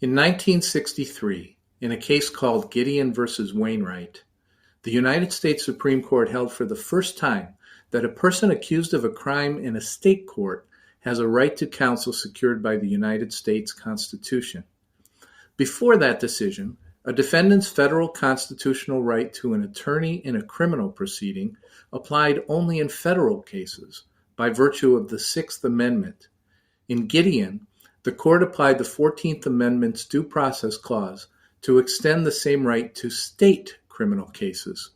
In 1963, in a case called Gideon versus Wainwright, the United States Supreme Court held for the first time that a person accused of a crime in a state court has a right to counsel secured by the United States Constitution. Before that decision, a defendant's federal constitutional right to an attorney in a criminal proceeding applied only in federal cases by virtue of the Sixth Amendment. In Gideon, the court applied the 14th Amendment's Due Process Clause to extend the same right to state criminal cases.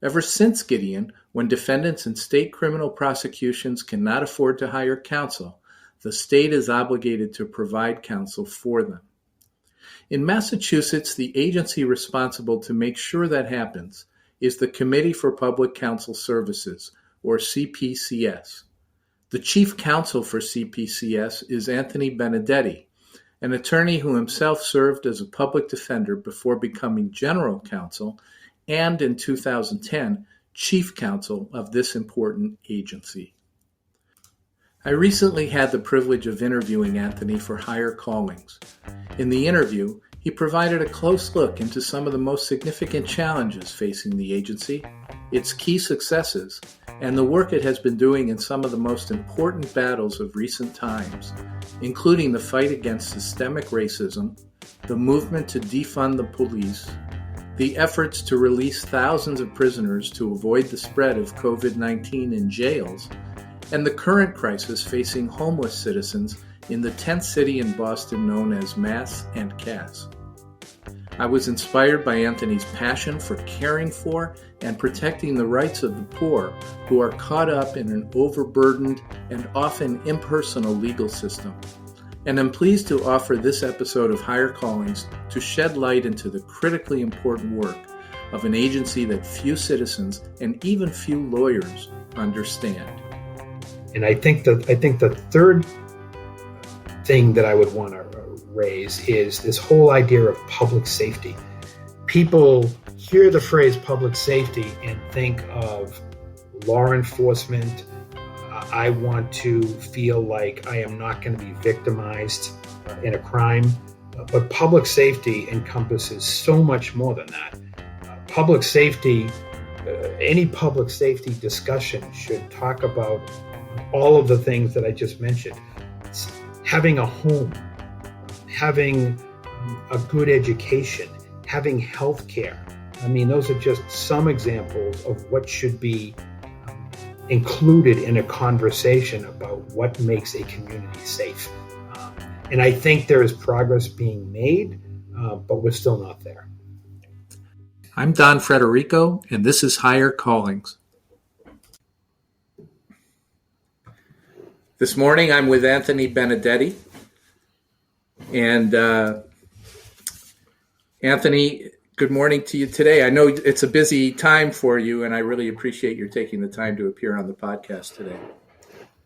Ever since Gideon, when defendants in state criminal prosecutions cannot afford to hire counsel, the state is obligated to provide counsel for them. In Massachusetts, the agency responsible to make sure that happens is the Committee for Public Counsel Services, or CPCS. The Chief Counsel for CPCS is Anthony Benedetti, an attorney who himself served as a public defender before becoming General Counsel and, in 2010, Chief Counsel of this important agency. I recently had the privilege of interviewing Anthony for Higher Callings. In the interview, he provided a close look into some of the most significant challenges facing the agency, its key successes, and the work it has been doing in some of the most important battles of recent times, including the fight against systemic racism, the movement to defund the police, the efforts to release thousands of prisoners to avoid the spread of COVID-19 in jails, and the current crisis facing homeless citizens in the 10th city in Boston known as Mass and Cass. I was inspired by Anthony's passion for caring for and protecting the rights of the poor who are caught up in an overburdened and often impersonal legal system. And I'm pleased to offer this episode of Higher Callings to shed light into the critically important work of an agency that few citizens and even few lawyers understand. And I think the third thing that I would want to raise is this whole idea of public safety. People hear the phrase public safety and think of law enforcement. I want to feel like I am not going to be victimized in a crime. But public safety encompasses so much more than that. Public safety, any public safety discussion should talk about all of the things that I just mentioned. It's having a home, having a good education, having health care. I mean, those are just some examples of what should be included in a conversation about what makes a community safe. And I think there is progress being made, but we're still not there. I'm Don Frederico, and this is Higher Callings. This morning, I'm with Anthony Benedetti. And Anthony, good morning to you today. I know it's a busy time for you, and I really appreciate your taking the time to appear on the podcast today.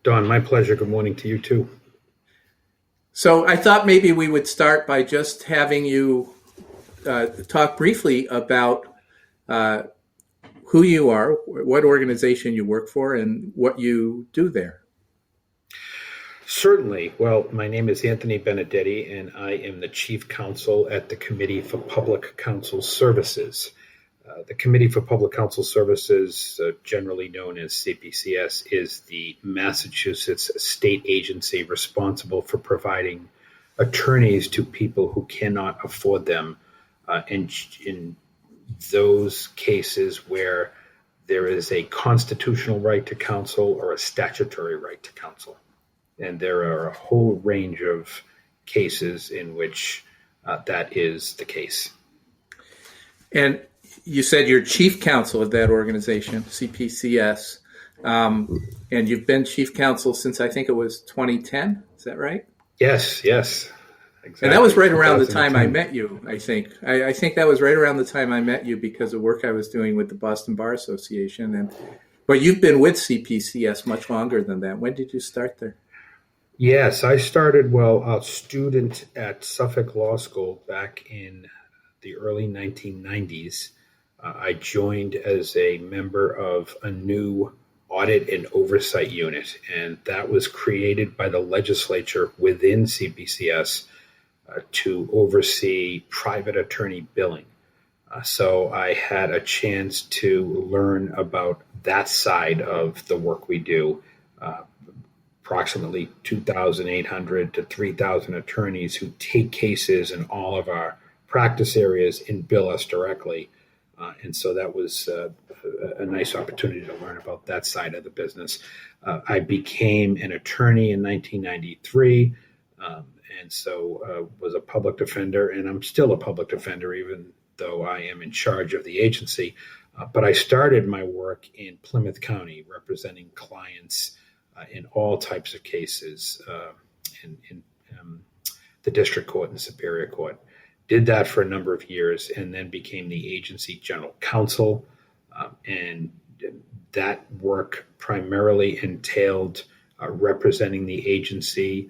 Don, my pleasure. Good morning to you, too. So I thought maybe we would start by just having you talk briefly about who you are, what organization you work for, and what you do there. Certainly. Well, my name is Anthony Benedetti, and I am the Chief Counsel at the Committee for Public Counsel Services. The Committee for Public Counsel Services, generally known as CPCS, is the Massachusetts state agency responsible for providing attorneys to people who cannot afford them in those cases where there is a constitutional right to counsel or a statutory right to counsel. And there are a whole range of cases in which that is the case. And you said you're chief counsel of that organization, CPCS, and you've been chief counsel since I think it was 2010. Is that right? Yes, exactly. And that was right around the time I met you, I think. I think that was right around the time I met you because of work I was doing with the Boston Bar Association. But you've been with CPCS much longer than that. When did you start there? Yes, I started, a student at Suffolk Law School back in the early 1990s. I joined as a member of a new audit and oversight unit, and that was created by the legislature within CPCS to oversee private attorney billing. So I had a chance to learn about that side of the work we do. Approximately 2,800 to 3,000 attorneys who take cases in all of our practice areas and bill us directly. And so that was a nice opportunity to learn about that side of the business. I became an attorney in 1993, and so was a public defender, and I'm still a public defender, even though I am in charge of the agency. But I started my work in Plymouth County, representing clients in all types of cases in the district court and superior court. Did that for a number of years and then became the agency general counsel. And that work primarily entailed representing the agency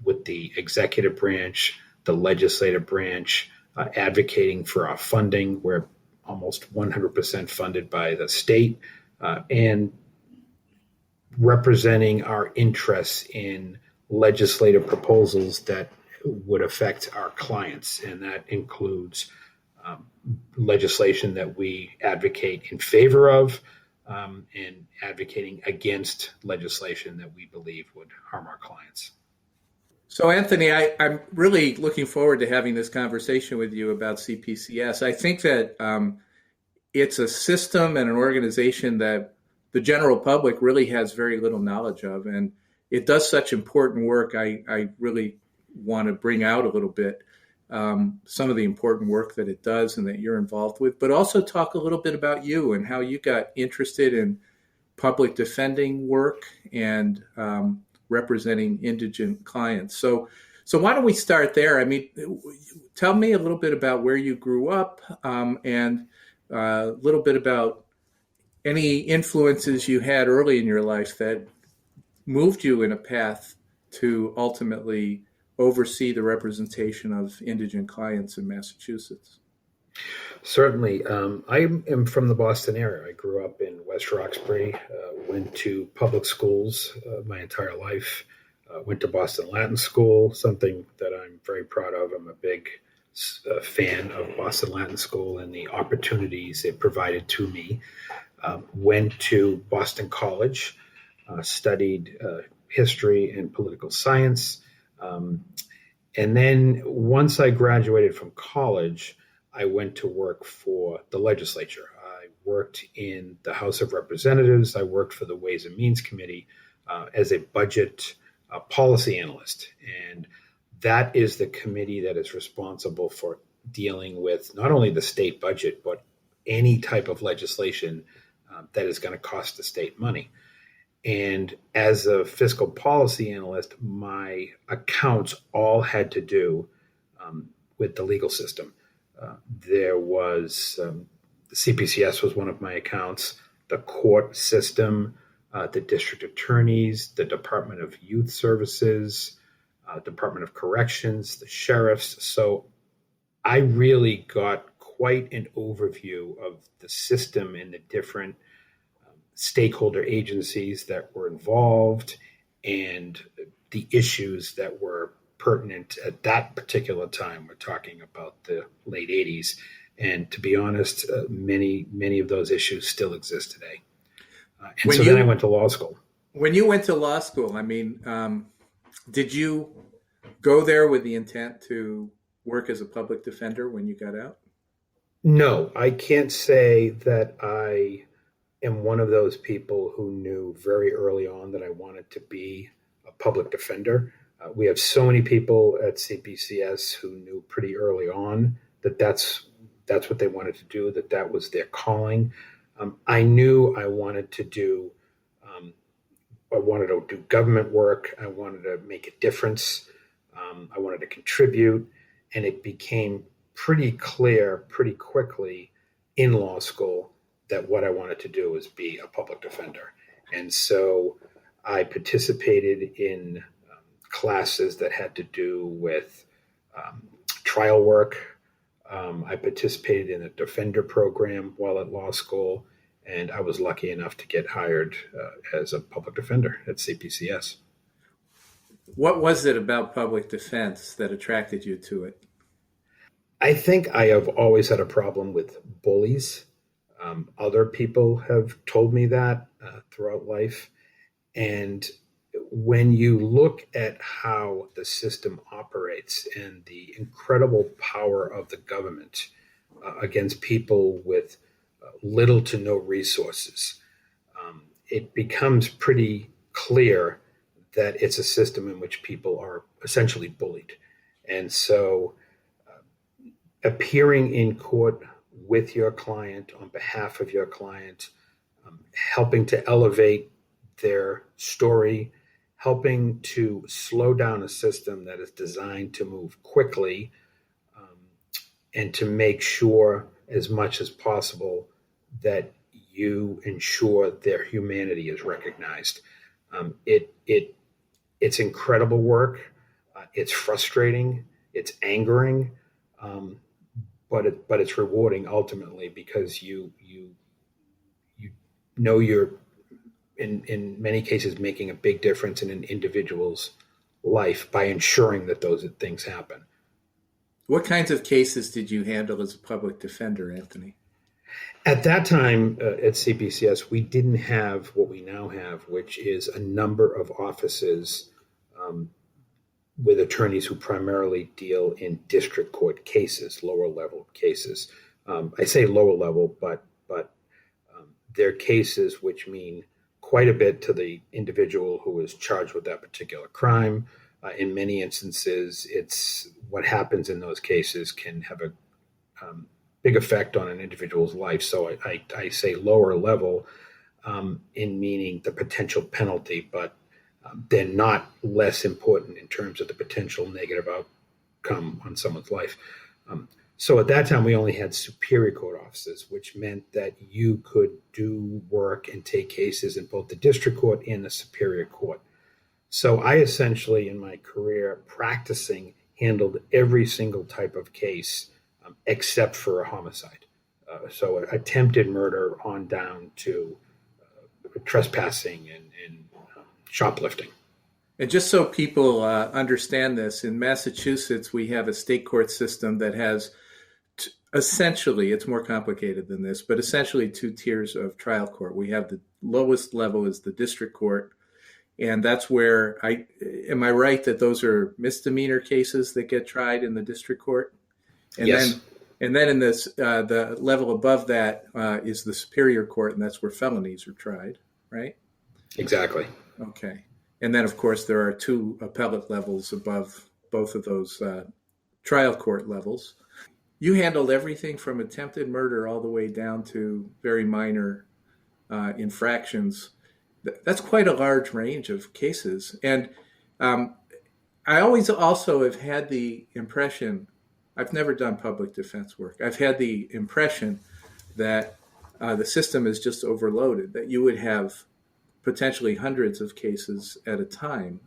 with the executive branch, the legislative branch, advocating for our funding. We're almost 100% funded by the state, and representing our interests in legislative proposals that would affect our clients. And that includes legislation that we advocate in favor of, and advocating against legislation that we believe would harm our clients. So, Anthony, I'm really looking forward to having this conversation with you about CPCS. I think that it's a system and an organization that the general public really has very little knowledge of, and it does such important work. I really want to bring out a little bit some of the important work that it does and that you're involved with, but also talk a little bit about you and how you got interested in public defending work and representing indigent clients. So why don't we start there? I mean, tell me a little bit about where you grew up, and a little bit about any influences you had early in your life that moved you in a path to ultimately oversee the representation of indigent clients in Massachusetts. Certainly. I am from the Boston area. I grew up in West Roxbury, went to public schools my entire life, went to Boston Latin School, something that I'm very proud of. I'm a big fan of Boston Latin School and the opportunities it provided to me. Went to Boston College, studied history and political science. And then once I graduated from college, I went to work for the legislature. I worked in the House of Representatives. I worked for the Ways and Means Committee as a budget policy analyst. And that is the committee that is responsible for dealing with not only the state budget, but any type of legislation that is going to cost the state money. And as a fiscal policy analyst, my accounts all had to do with the legal system. There was the CPCS was one of my accounts, the court system, the district attorneys, the Department of Youth Services, Department of Corrections, the sheriffs. So I really got quite an overview of the system and the different stakeholder agencies that were involved and the issues that were pertinent at that particular time. We're talking about the late 80s. And to be honest, many of those issues still exist today. Then I went to law school. When you went to law school, I mean, did you go there with the intent to work as a public defender when you got out? No, I can't say that I am one of those people who knew very early on that I wanted to be a public defender. We have so many people at CPCS who knew pretty early on that that's what they wanted to do, that was their calling. I knew I wanted to do government work. I wanted to make a difference. I wanted to contribute, and it became pretty clear pretty quickly in law school that what I wanted to do was be a public defender. And so I participated in classes that had to do with trial work. I participated in a defender program while at law school, and I was lucky enough to get hired as a public defender at CPCS. What was it about public defense that attracted you to it? I think I have always had a problem with bullies. Other people have told me that throughout life. And when you look at how the system operates and the incredible power of the government against people with little to no resources, it becomes pretty clear that it's a system in which people are essentially bullied. And so appearing in court with your client on behalf of your client, helping to elevate their story, helping to slow down a system that is designed to move quickly, and to make sure as much as possible that you ensure their humanity is recognized. It's incredible work. It's frustrating. It's angering. But it's rewarding ultimately, because you know you're in many cases making a big difference in an individual's life by ensuring that those things happen. What kinds of cases did you handle as a public defender, Anthony? At that time at CPCS, we didn't have what we now have, which is a number of offices with attorneys who primarily deal in district court cases, lower level cases. I say lower level, but they're cases which mean quite a bit to the individual who is charged with that particular crime. In many instances, it's what happens in those cases can have a big effect on an individual's life. So I say lower level in meaning the potential penalty, but they're not less important in terms of the potential negative outcome on someone's life. So at that time, we only had superior court offices, which meant that you could do work and take cases in both the district court and the superior court. So I essentially, in my career practicing, handled every single type of case except for a homicide. So attempted murder on down to trespassing and shoplifting. And just so people understand this, in Massachusetts, we have a state court system that has essentially, it's more complicated than this, but essentially two tiers of trial court. We have the lowest level is the district court. And that's where am I right that those are misdemeanor cases that get tried in the district court? And yes. Then in this, the level above that is the superior court, and that's where felonies are tried, right? Exactly. Okay. And then, of course, there are two appellate levels above both of those trial court levels. You handled everything from attempted murder all the way down to very minor infractions. That's quite a large range of cases. And I always also have had the impression, I've never done public defense work, I've had the impression that the system is just overloaded, that you would have potentially hundreds of cases at a time.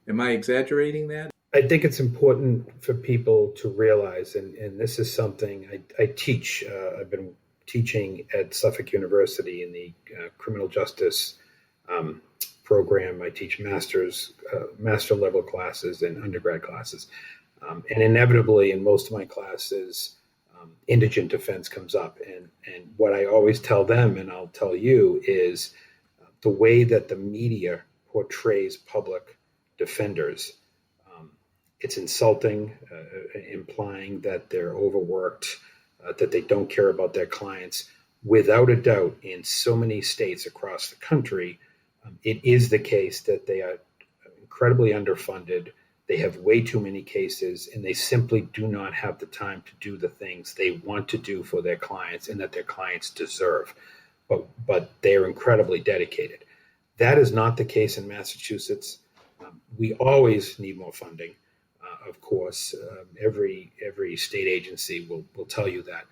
Am I exaggerating that? I think it's important for people to realize, and this is something I teach. I've been teaching at Suffolk University in the criminal justice program. I teach master level classes and undergrad classes. And inevitably in most of my classes, indigent defense comes up. And what I always tell them, and I'll tell you, is the way that the media portrays public defenders. It's insulting, implying that they're overworked, that they don't care about their clients. Without a doubt, in so many states across the country, it is the case that they are incredibly underfunded. They have way too many cases, and they simply do not have the time to do the things they want to do for their clients and that their clients deserve. But they are incredibly dedicated. That is not the case in Massachusetts. We always need more funding. Of course, every state agency will tell you that.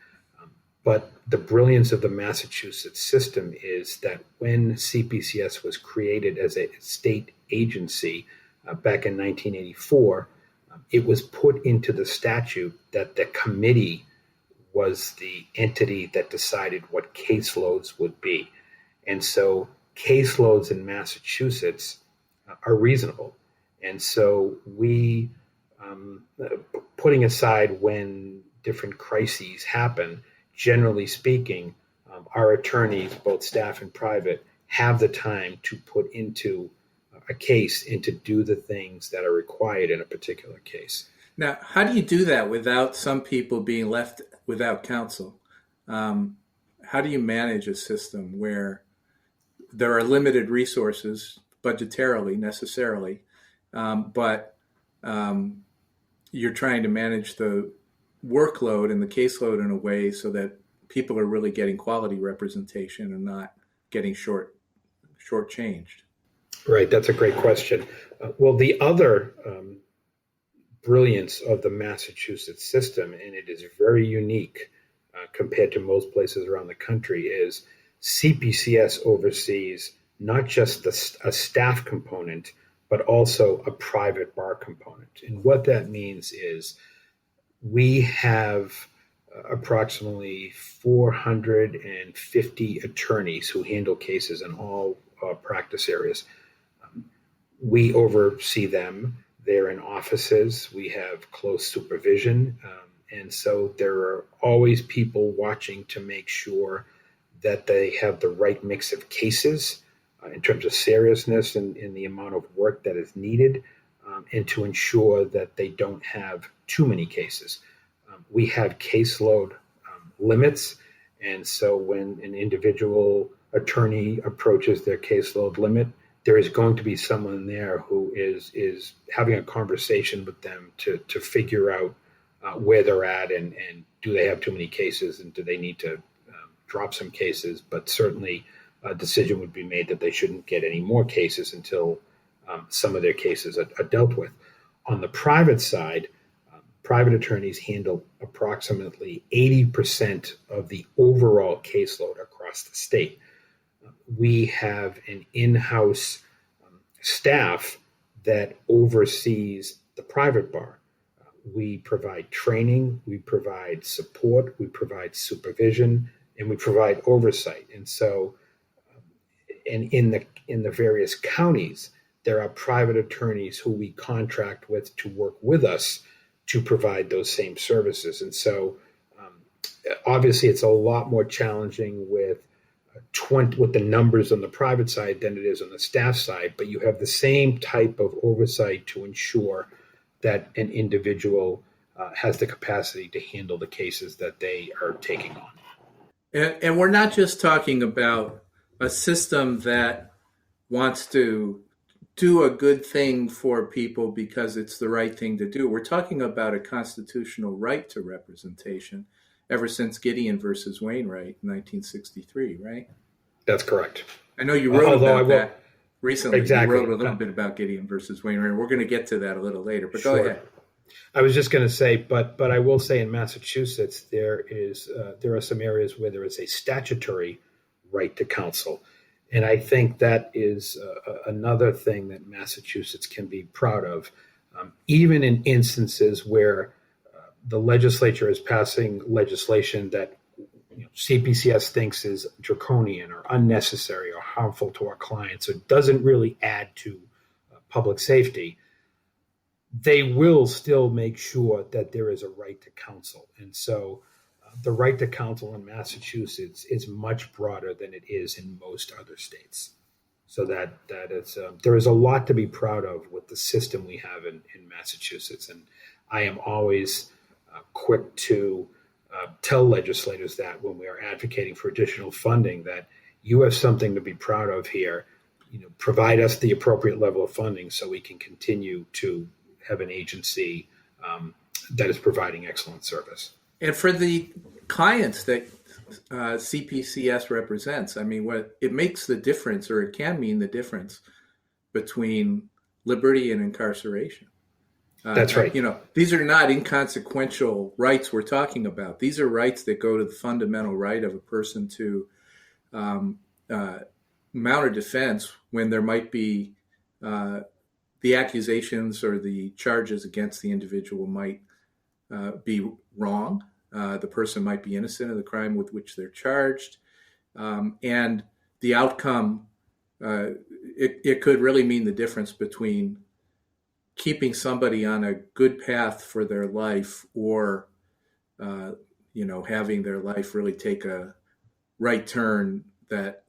But the brilliance of the Massachusetts system is that when CPCS was created as a state agency back in 1984, it was put into the statute that the committee was the entity that decided what caseloads would be. And so caseloads in Massachusetts are reasonable. And so we, putting aside when different crises happen, generally speaking, our attorneys, both staff and private, have the time to put into a case and to do the things that are required in a particular case. Now, how do you do that without some people being left without counsel? How do you manage a system where there are limited resources budgetarily, necessarily, but you're trying to manage the workload and the caseload in a way so that people are really getting quality representation and not getting shortchanged? Right, that's a great question. Well, the other brilliance of the Massachusetts system, and it is very unique compared to most places around the country, is CPCS oversees not just a staff component, but also a private bar component. And what that means is we have approximately 450 attorneys who handle cases in all practice areas. We oversee them. They're in offices. We have close supervision. And so there are always people watching to make sure that they have the right mix of cases in terms of seriousness and in the amount of work that is needed, and to ensure that they don't have too many cases. We have caseload limits. And so when an individual attorney approaches their caseload limit, there is going to be someone there who is having a conversation with them to figure out where they're at and do they have too many cases and do they need to drop some cases. But certainly a decision would be made that they shouldn't get any more cases until some of their cases are dealt with. On the private side, private attorneys handle approximately 80% of the overall caseload across the state. We have an in-house staff that oversees the private bar. We provide training, we provide support, we provide supervision, and we provide oversight. And so, and in the various counties, there are private attorneys who we contract with to work with us to provide those same services. And so, obviously, it's a lot more challenging with the numbers on the private side than it is on the staff side, but you have the same type of oversight to ensure that an individual has the capacity to handle the cases that they are taking on. And we're not just talking about a system that wants to do a good thing for people because it's the right thing to do. We're talking about a constitutional right to representation ever since Gideon versus Wainwright in 1963, right? That's correct. I know you wrote about that recently. Exactly. You wrote a little bit about Gideon versus Wainwright. We're going to get to that a little later, but go ahead. I was just going to say, but I will say in Massachusetts, there are some areas where there is a statutory right to counsel. And I think that is another thing that Massachusetts can be proud of, even in instances where the legislature is passing legislation that CPCS thinks is draconian or unnecessary or harmful to our clients, or doesn't really add to public safety. They will still make sure that there is a right to counsel. And so the right to counsel in Massachusetts is much broader than it is in most other states. So that is there is a lot to be proud of with the system we have in Massachusetts. And I am always quick to tell legislators that when we are advocating for additional funding, that you have something to be proud of here. Provide us the appropriate level of funding so we can continue to have an agency that is providing excellent service. And for the clients that CPCS represents, I mean, what it makes the difference, or it can mean the difference between liberty and incarceration. That's right. These are not inconsequential rights we're talking about. These are rights that go to the fundamental right of a person to mount a defense when there might be the accusations or the charges against the individual might be wrong. The person might be innocent of the crime with which they're charged. And the outcome, it could really mean the difference between keeping somebody on a good path for their life, or having their life really take a right turn that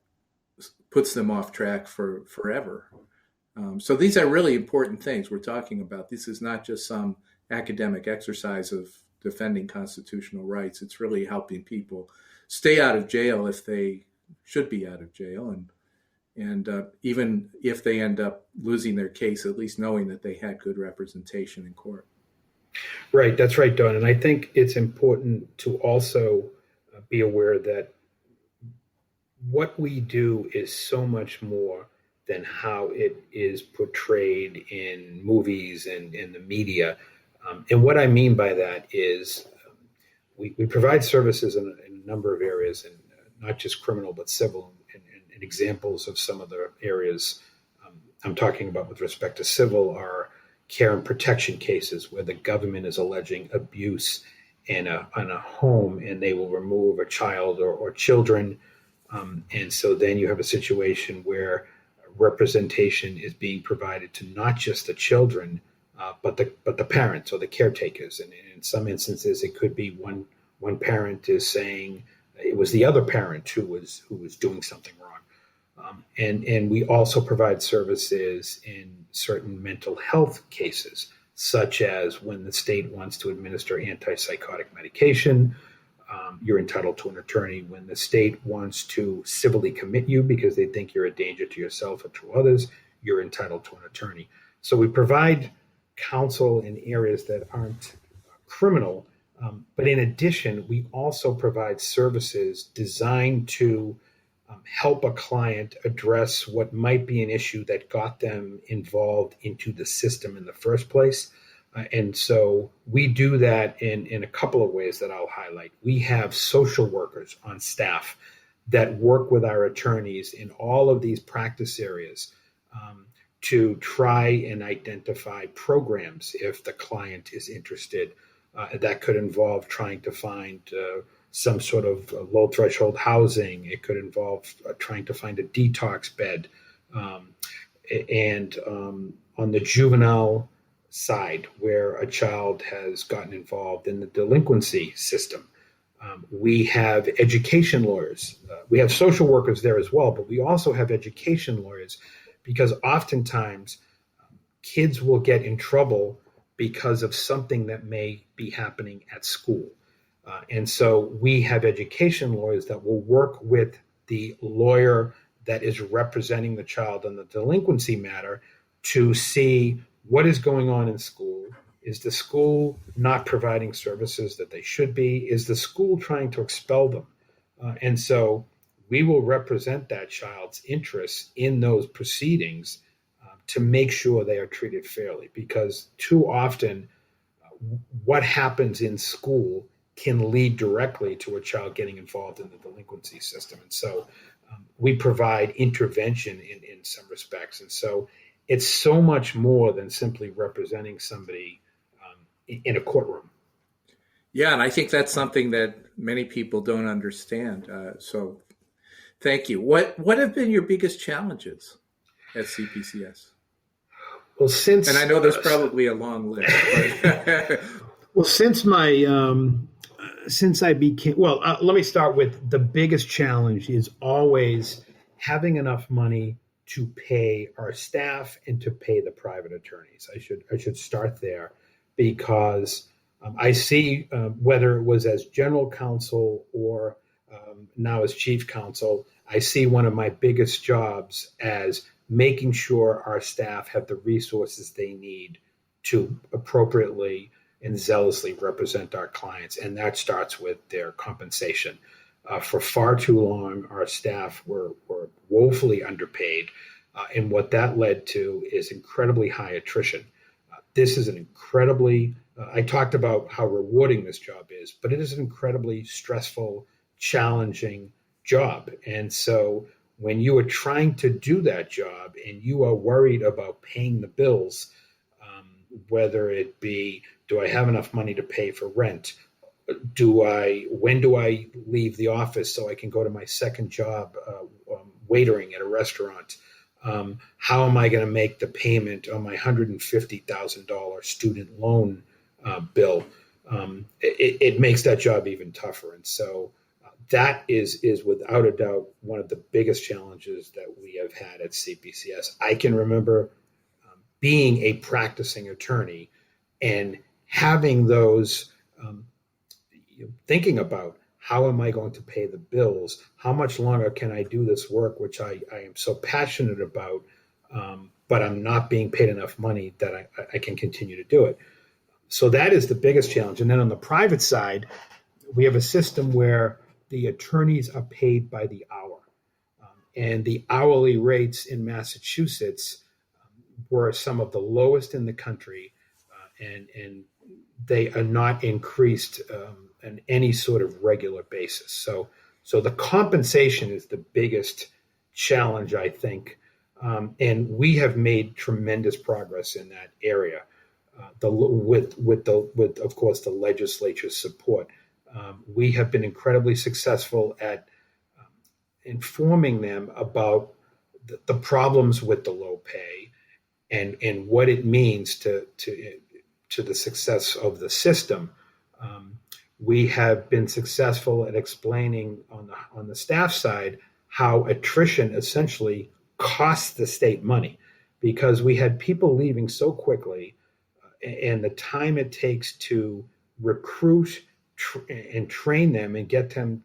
puts them off track for forever. So these are really important things we're talking about. This is not just some academic exercise of defending constitutional rights. It's really helping people stay out of jail if they should be out of jail, and even if they end up losing their case, at least knowing that they had good representation in court. Right, that's right, Don. And I think it's important to also be aware that what we do is so much more than how it is portrayed in movies and in the media. And what I mean by that is we provide services in a number of areas, and not just criminal, but civil, and examples of some of the areas I'm talking about with respect to civil are care and protection cases where the government is alleging abuse in a home, and they will remove a child or children. And so then you have a situation where representation is being provided to not just the children, but the parents or the caretakers. And in some instances, it could be one parent is saying it was the other parent who was doing something wrong. And we also provide services in certain mental health cases, such as when the state wants to administer antipsychotic medication, you're entitled to an attorney. When the state wants to civilly commit you because they think you're a danger to yourself or to others, you're entitled to an attorney. So we provide counsel in areas that aren't criminal, but in addition, we also provide services designed to help a client address what might be an issue that got them involved into the system in the first place. And so we do that in a couple of ways that I'll highlight. We have social workers on staff that work with our attorneys in all of these practice areas to try and identify programs if the client is interested. That could involve trying to find some sort of low threshold housing. It could involve trying to find a detox bed. And on the juvenile side, where a child has gotten involved in the delinquency system, we have education lawyers. We have social workers there as well, but we also have education lawyers, because oftentimes kids will get in trouble because of something that may be happening at school. And so we have education lawyers that will work with the lawyer that is representing the child on the delinquency matter to see what is going on in school. Is the school not providing services that they should be? Is the school trying to expel them? And so we will represent that child's interests in those proceedings to make sure they are treated fairly, because too often what happens in school can lead directly to a child getting involved in the delinquency system. And so we provide intervention in some respects. And so it's so much more than simply representing somebody in a courtroom. Yeah, and I think that's something that many people don't understand. So thank you. What have been your biggest challenges at CPCS? Well, and I know there's probably a long list. But well, since I became, let me start with the biggest challenge is always having enough money to pay our staff and to pay the private attorneys. I should start there, because I see whether it was as General Counsel or now as Chief Counsel, I see one of my biggest jobs as making sure our staff have the resources they need to appropriately and zealously represent our clients. And that starts with their compensation. For far too long, our staff were woefully underpaid. And what that led to is incredibly high attrition. This is an incredibly, I talked about how rewarding this job is, but it is an incredibly stressful, challenging job. And so when you are trying to do that job and you are worried about paying the bills, whether it be, do I have enough money to pay for rent? When do I leave the office so I can go to my second job waitering at a restaurant? How am I going to make the payment on my $150,000 student loan bill? It makes that job even tougher. And so that is without a doubt one of the biggest challenges that we have had at CPCS. I can remember being a practicing attorney and having those, thinking about how am I going to pay the bills? How much longer can I do this work, which I am so passionate about, but I'm not being paid enough money that I can continue to do it. So that is the biggest challenge. And then on the private side, we have a system where the attorneys are paid by the hour. And the hourly rates in Massachusetts were some of the lowest in the country, and they are not increased on any sort of regular basis. So the compensation is the biggest challenge, I think, and we have made tremendous progress in that area. With of course the legislature's support, we have been incredibly successful at informing them about the problems with the low pay and what it means to the success of the system. We have been successful at explaining on the staff side how attrition essentially costs the state money, because we had people leaving so quickly, and the time it takes to recruit and train them and get them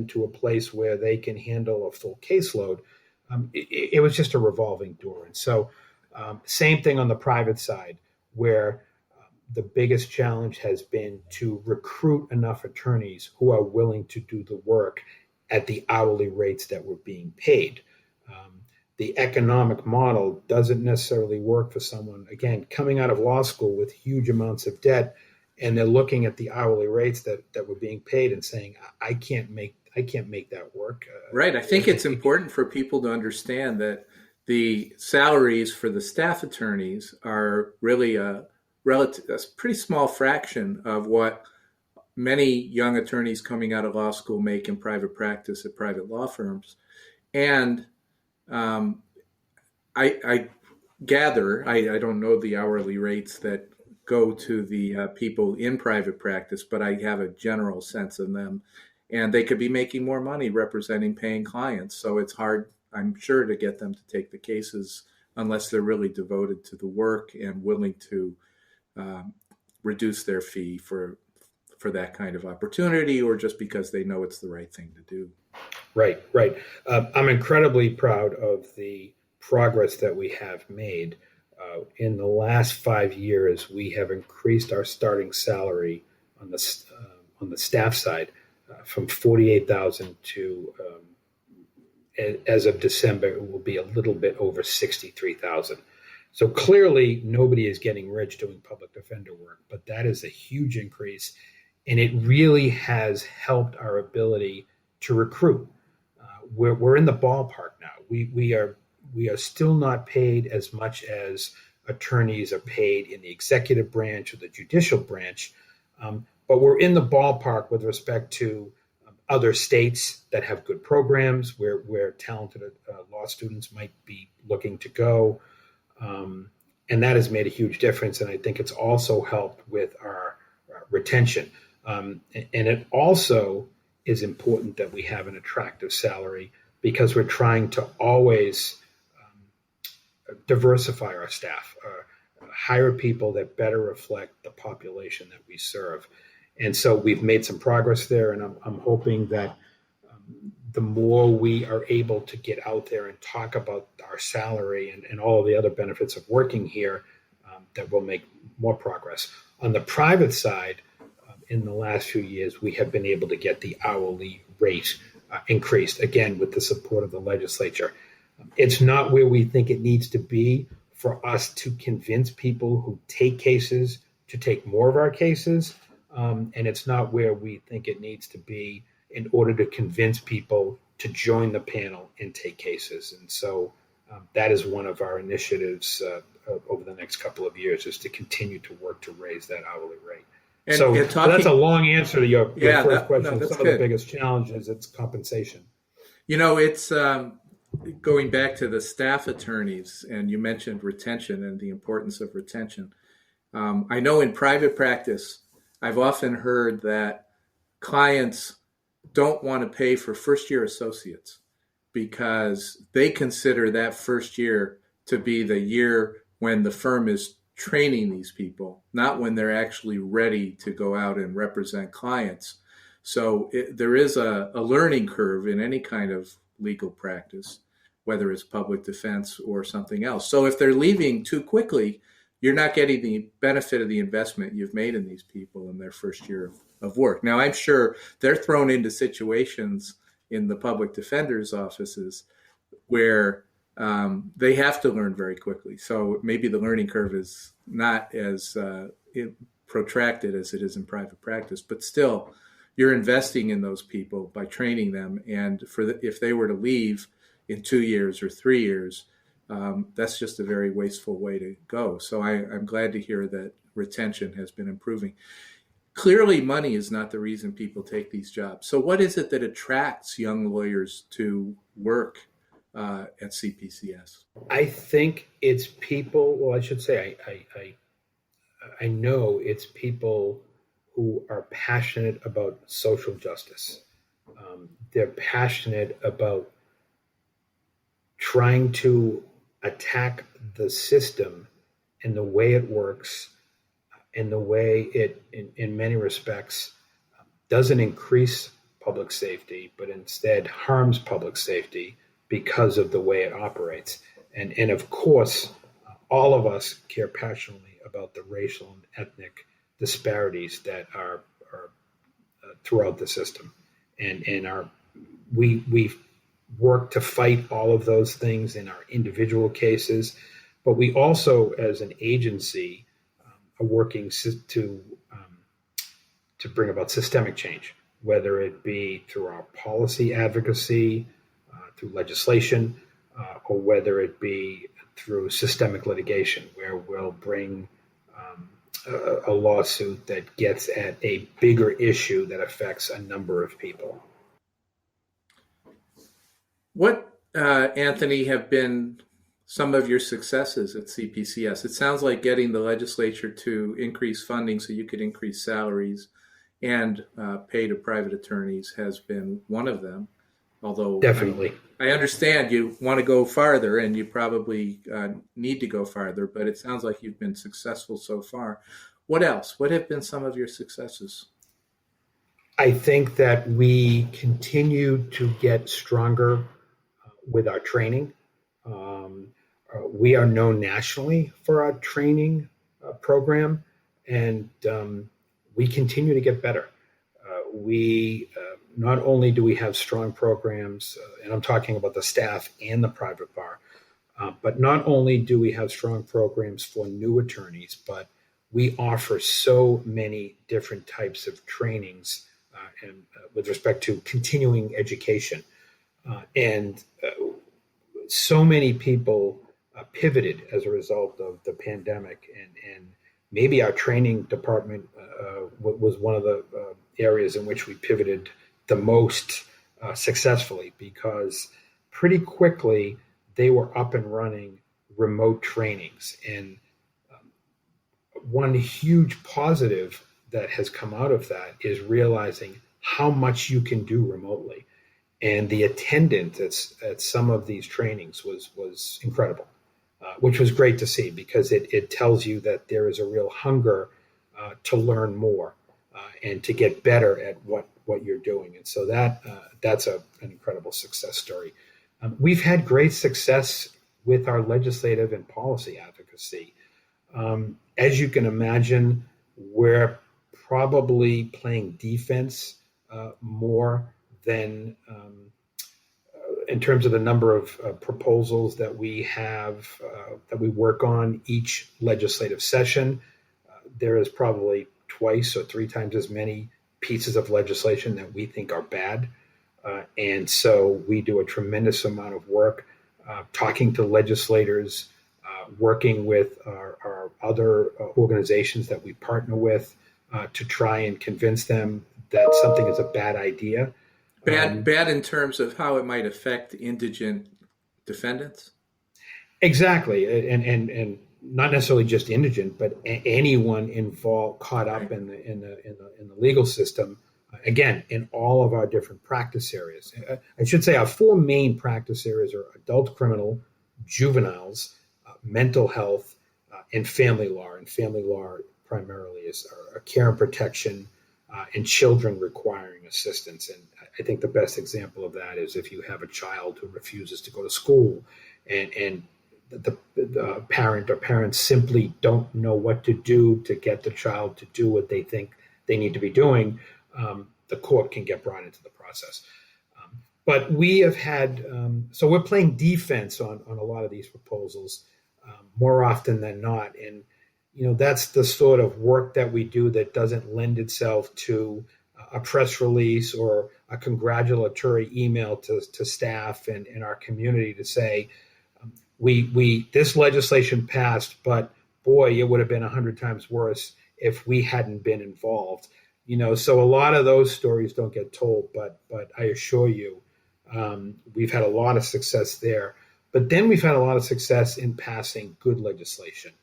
to a place where they can handle a full caseload. It was just a revolving door. And so same thing on the private side, where the biggest challenge has been to recruit enough attorneys who are willing to do the work at the hourly rates that we're being paid. The economic model doesn't necessarily work for someone, again, coming out of law school with huge amounts of debt, and they're looking at the hourly rates that we're being paid and saying, I can't make that work. Right. I think it's important for people to understand that the salaries for the staff attorneys are really a pretty small fraction of what many young attorneys coming out of law school make in private practice at private law firms. And I gather, I don't know the hourly rates that go to the people in private practice, but I have a general sense of them. And they could be making more money representing paying clients. So it's hard, I'm sure, to get them to take the cases unless they're really devoted to the work and willing to reduce their fee for that kind of opportunity, or just because they know it's the right thing to do. Right. I'm incredibly proud of the progress that we have made. In the last 5 years, we have increased our starting salary on the staff side from $48,000 to, as of December, it will be a little bit over $63,000. So clearly, nobody is getting rich doing public defender work, but that is a huge increase, and it really has helped our ability to recruit. We're in the ballpark now. We are still not paid as much as attorneys are paid in the executive branch or the judicial branch, but we're in the ballpark with respect to other states that have good programs where talented law students might be looking to go. And that has made a huge difference. And I think it's also helped with our retention. And it also is important that we have an attractive salary, because we're trying to always diversify our staff, hire people that better reflect the population that we serve. And so we've made some progress there, and I'm hoping that the more we are able to get out there and talk about our salary and all of the other benefits of working here, that we'll make more progress. On the private side, in the last few years, we have been able to get the hourly rate increased, again, with the support of the legislature. It's not where we think it needs to be for us to convince people who take cases to take more of our cases, and it's not where we think it needs to be in order to convince people to join the panel and take cases. And so that is one of our initiatives over the next couple of years, is to continue to work to raise that hourly rate. And so that's a long answer to your first question. Some of the biggest challenges, it's compensation. You know, it's going back to the staff attorneys, and you mentioned retention and the importance of retention. I know in private practice, I've often heard that clients don't want to pay for first year associates because they consider that first year to be the year when the firm is training these people, not when they're actually ready to go out and represent clients. So there is a learning curve in any kind of legal practice, whether it's public defense or something else. So if they're leaving too quickly, you're not getting the benefit of the investment you've made in these people in their first year of work. Now, I'm sure they're thrown into situations in the public defender's offices where they have to learn very quickly. So maybe the learning curve is not as protracted as it is in private practice, but still, you're investing in those people by training them. And if they were to leave in 2 years or 3 years, that's just a very wasteful way to go. So I'm glad to hear that retention has been improving. Clearly, money is not the reason people take these jobs. So what is it that attracts young lawyers to work at CPCS? I think it's people. Well, I should say I know it's people who are passionate about social justice. They're passionate about trying to attack the system and the way it works and the way it, in many respects, doesn't increase public safety, but instead harms public safety because of the way it operates. And of course, all of us care passionately about the racial and ethnic disparities that are throughout the system. And we work to fight all of those things in our individual cases, but we also, as an agency, are working to bring about systemic change, whether it be through our policy advocacy, through legislation, or whether it be through systemic litigation, where we'll bring a lawsuit that gets at a bigger issue that affects a number of people. What, Anthony, have been some of your successes at CPCS? It sounds like getting the legislature to increase funding so you could increase salaries and pay to private attorneys has been one of them. Although definitely, I understand you want to go farther and you probably need to go farther, but it sounds like you've been successful so far. What else? What have been some of your successes? I think that we continue to get stronger with our training. We are known nationally for our training program, and we continue to get better. We not only do we have strong programs, and I'm talking about the staff and the private bar, but not only do we have strong programs for new attorneys, but we offer so many different types of trainings and with respect to continuing education. And so many people pivoted as a result of the pandemic, and maybe our training department was one of the areas in which we pivoted the most successfully, because pretty quickly they were up and running remote trainings. And one huge positive that has come out of that is realizing how much you can do remotely. And the attendance at some of these trainings was incredible, which was great to see, because it tells you that there is a real hunger to learn more and to get better at what you're doing. And so that's an incredible success story. We've had great success with our legislative and policy advocacy. As you can imagine, we're probably playing defense more than in terms of the number of proposals that we have, that we work on each legislative session. There is probably twice or three times as many pieces of legislation that we think are bad. And so we do a tremendous amount of work talking to legislators, working with our other organizations that we partner with to try and convince them that something is a bad idea. Bad in terms of how it might affect indigent Exactly, and not necessarily just indigent, but anyone involved, caught up in the legal system. Again, in all of our different practice areas. I should say our four main practice areas are adult criminal, juveniles, mental health, and family law. And family law primarily is care and protection, and children requiring assistance. And I think the best example of that is if you have a child who refuses to go to school, and the parent or parents simply don't know what to do to get the child to do what they think they need to be doing, the court can get brought into the process. But we have had, so we're playing defense on a lot of these proposals more often than not. And, that's the sort of work that we do that doesn't lend itself to a press release or a congratulatory email to staff and in our community to say, this legislation passed, but boy, it would have been 100 times worse if we hadn't been involved. So a lot of those stories don't get told, but I assure you, we've had a lot of success there. But then we've had a lot of success in passing good legislation.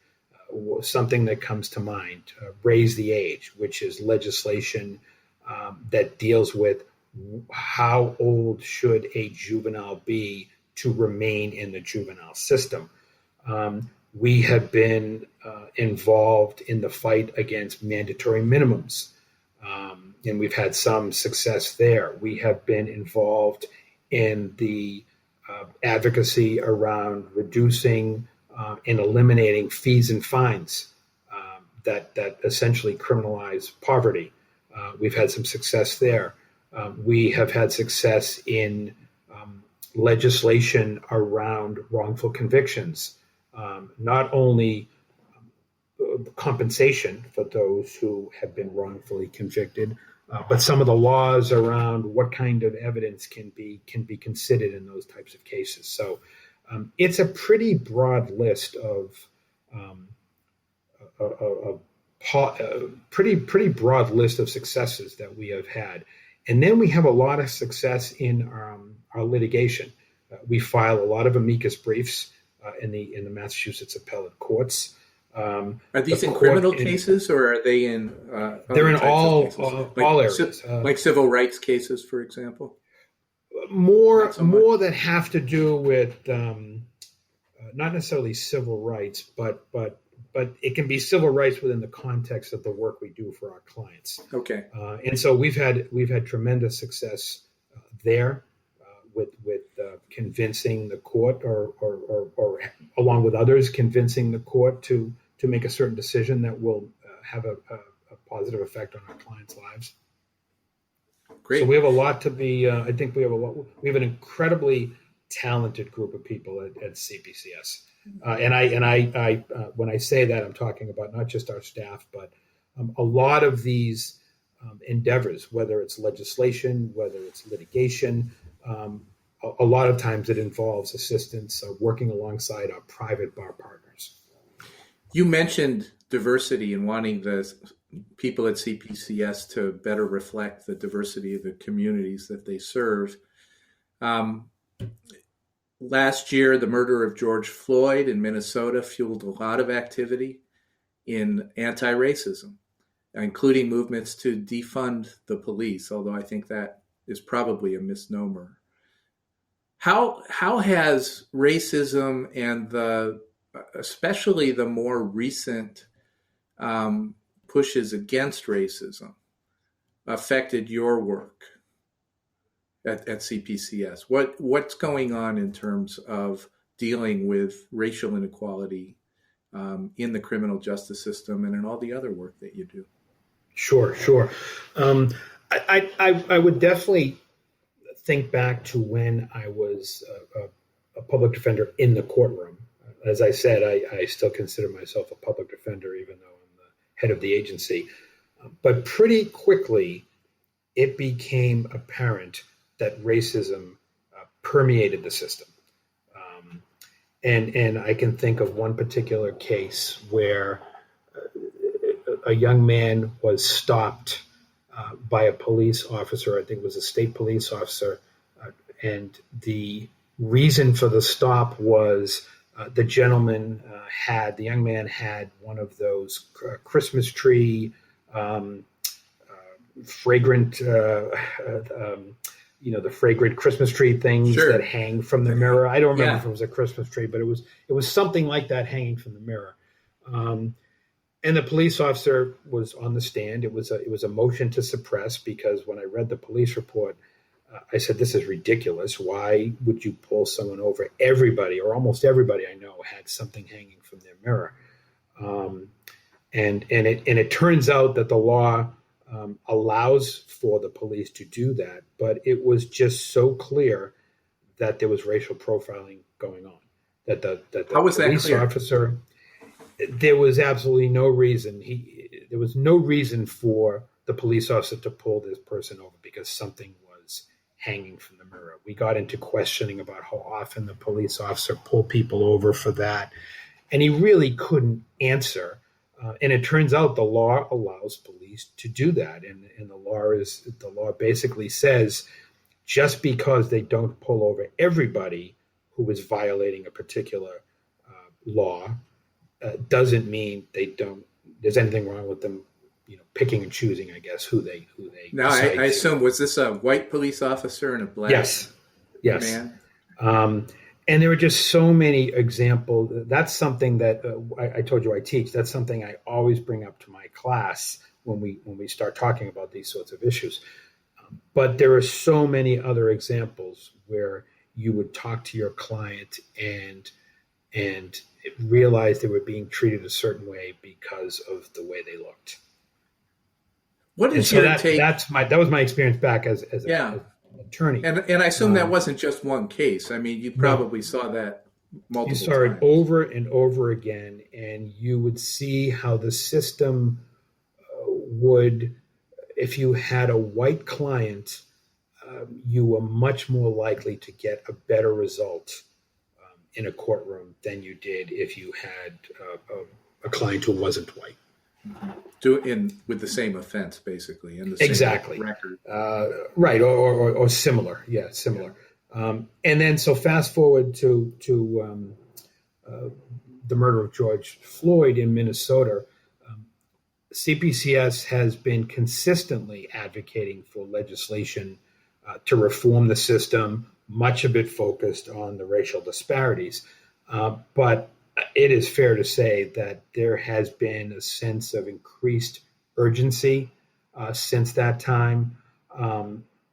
Something that comes to mind, Raise the Age, which is legislation that deals with how old should a juvenile be to remain in the juvenile system. We have been involved in the fight against mandatory minimums. And we've had some success there. We have been involved in the advocacy around reducing and eliminating fees and fines that essentially criminalize poverty. We've had some success there. We have had success in legislation around wrongful convictions, not only compensation for those who have been wrongfully convicted, but some of the laws around what kind of evidence can be considered in those types of cases. So it's a pretty broad list pretty broad list of successes that we have had. And then we have a lot of success in our litigation. We file a lot of amicus briefs in the Massachusetts appellate courts. Are these in criminal cases, or are they in? They're in all areas, like civil rights cases, for example. More that have to do with not necessarily civil rights, but it can be civil rights within the context of the work we do for our clients. Okay. And so we've had tremendous success there with convincing the court, or along with others, convincing the court to make a certain decision that will have a positive effect on our clients' lives. Great. So we have a lot to be. I think we have an incredibly talented group of people at CPCS. And I when I say that, I'm talking about not just our staff, but a lot of these endeavors, whether it's legislation, whether it's litigation, a lot of times it involves assistance working alongside our private bar partners. You mentioned diversity and wanting the people at CPCS to better reflect the diversity of the communities that they serve. Last year, the murder of George Floyd in Minnesota fueled a lot of activity in anti-racism, including movements to defund the police, although I think that is probably a misnomer. How has racism and especially the more recent pushes against racism affected your work at CPCS? What's going on in terms of dealing with racial inequality in the criminal justice system and in all the other work that you do? Sure. I would definitely think back to when I was a public defender in the courtroom. As I said, I still consider myself a public defender, even though I'm the head of the agency. But pretty quickly, it became apparent that racism permeated the system. And I can think of one particular case where a young man was stopped by a police officer. I think it was a state police officer, and the reason for the stop was the young man had one of those Christmas tree, fragrant, the fragrant Christmas tree things Sure. that hang from the mirror. I don't remember Yeah. if it was a Christmas tree, but it was something like that hanging from the mirror. And the police officer was on the stand. It was a motion to suppress, because when I read the police report, I said, this is ridiculous. Why would you pull someone over? Everybody, or almost everybody I know, had something hanging from their mirror. And it turns out that the law allows for the police to do that, but it was just so clear that there was racial profiling going on. That the How was that police clear? officer, there was absolutely no reason. There was no reason for the police officer to pull this person over because something was hanging from the mirror. We got into questioning about how often the police officer pulled people over for that, and he really couldn't answer. And it turns out the law allows police to do that, and the law basically says just because they don't pull over everybody who is violating a particular law doesn't mean there's anything wrong with them, picking and choosing, I guess, who they. Now, I assume, was this a white police officer and a black yes. man? And there are just so many examples. That's something that I told you I teach. That's something I always bring up to my class when we start talking about these sorts of issues. But there are so many other examples where you would talk to your client and realize they were being treated a certain way because of the way they looked. What is your take? That was my experience back as an attorney. And I assume that wasn't just one case. I mean, you probably saw that multiple times. You saw it over and over again, and you would see how the system would, if you had a white client, you were much more likely to get a better result in a courtroom than you did if you had a client who wasn't white. With the same offense, basically, in the same record. Right, or similar. Yeah, similar. And then, so fast forward to the murder of George Floyd in Minnesota. CPCS has been consistently advocating for legislation to reform the system, much of it focused on the racial disparities. But it is fair to say that there has been a sense of increased urgency since that time.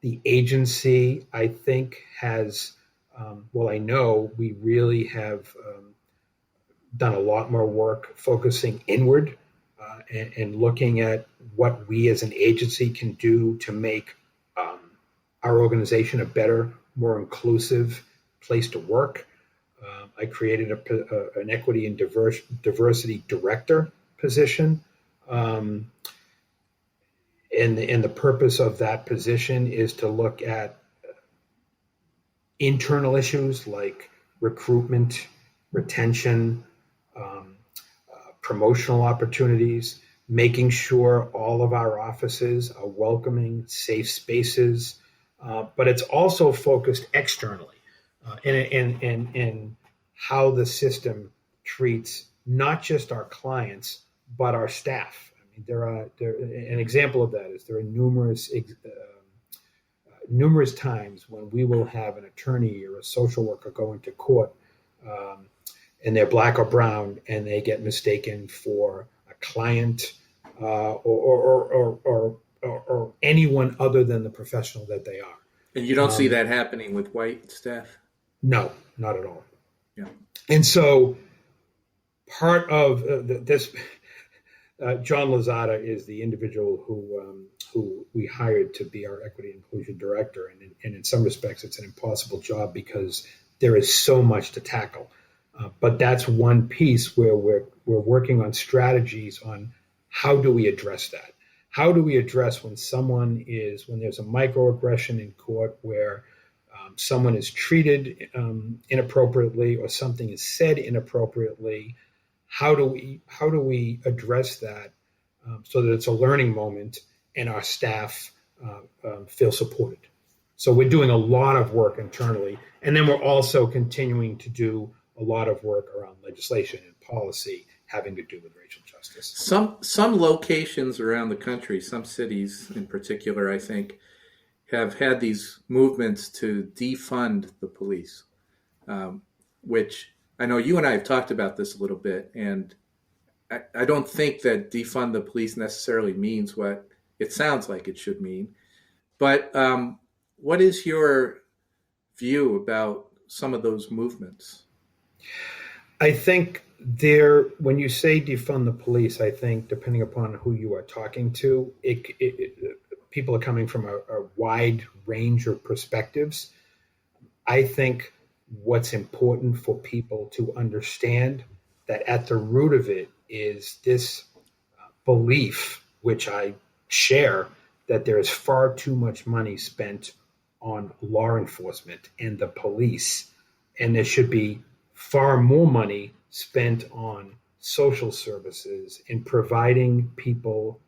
The agency, I think, has, I know we really have done a lot more work focusing inward and looking at what we as an agency can do to make our organization a better, more inclusive place to work. I created an equity and diversity director position. And the purpose of that position is to look at internal issues like recruitment, retention, promotional opportunities, making sure all of our offices are welcoming, safe spaces. But it's also focused externally and how the system treats not just our clients, but our staff. I mean, there an example of that is there are numerous times when we will have an attorney or a social worker go into court and they're black or brown and they get mistaken for a client or anyone other than the professional that they are. And you don't see that happening with white staff? No, not at all. Yeah. And so part of this, John Lozada is the individual who we hired to be our equity and inclusion director. And in some respects, it's an impossible job because there is so much to tackle. But that's one piece where we're working on strategies on how do we address that? How do we address when there's a microaggression in court where someone is treated inappropriately or something is said inappropriately? How do we address that so that it's a learning moment and our staff feel supported? So we're doing a lot of work internally. And then we're also continuing to do a lot of work around legislation and policy having to do with racial justice. Some locations around the country, some cities in particular, I think, have had these movements to defund the police, which I know you and I have talked about this a little bit, and I don't think that defund the police necessarily means what it sounds like it should mean. But what is your view about some of those movements? I think when you say defund the police, I think depending upon who you are talking to, people are coming from a wide range of perspectives. I think what's important for people to understand that at the root of it is this belief, which I share, that there is far too much money spent on law enforcement and the police, and there should be far more money spent on social services and providing people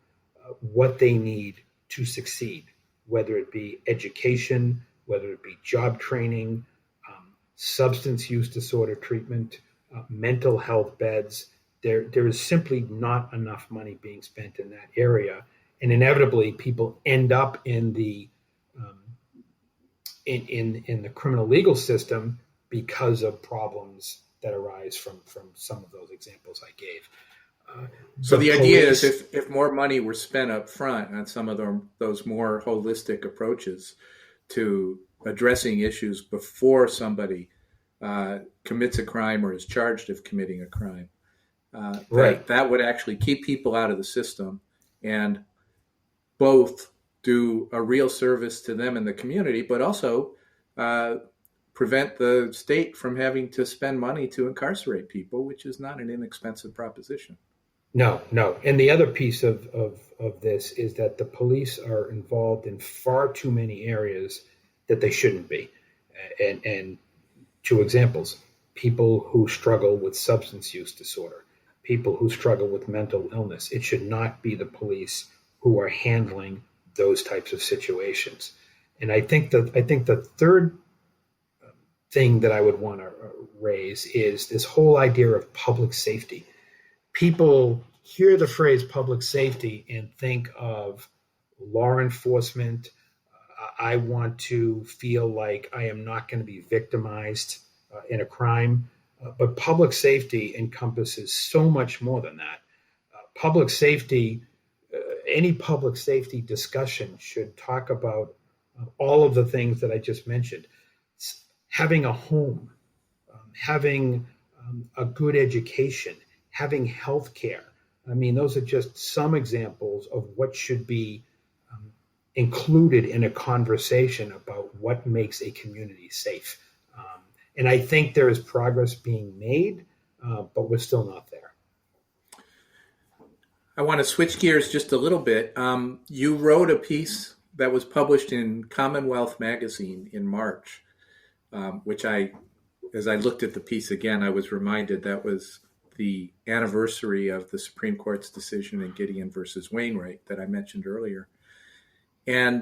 what they need to succeed, whether it be education, whether it be job training, substance use disorder treatment, mental health beds. There is simply not enough money being spent in that area, and inevitably people end up in the in the criminal legal system because of problems that arise from some of those examples I gave. So the idea is if more money were spent up front on some of those more holistic approaches to addressing issues before somebody commits a crime or is charged of committing a crime, that would actually keep people out of the system and both do a real service to them in the community, but also prevent the state from having to spend money to incarcerate people, which is not an inexpensive proposition. No. And the other piece of this is that the police are involved in far too many areas that they shouldn't be. And two examples: people who struggle with substance use disorder, people who struggle with mental illness. It should not be the police who are handling those types of situations. And I think the third thing that I would want to raise is this whole idea of public safety. People hear the phrase public safety and think of law enforcement. I want to feel like I am not going to be victimized in a crime. But public safety encompasses so much more than that. Public safety, any public safety discussion should talk about all of the things that I just mentioned. Having a home, having a good education, having health care. I mean, those are just some examples of what should be included in a conversation about what makes a community safe. And I think there is progress being made, but we're still not there. I want to switch gears just a little bit. You wrote a piece that was published in Commonwealth magazine in March, which as I looked at the piece again, I was reminded that was the anniversary of the Supreme Court's decision in Gideon versus Wainwright that I mentioned earlier. And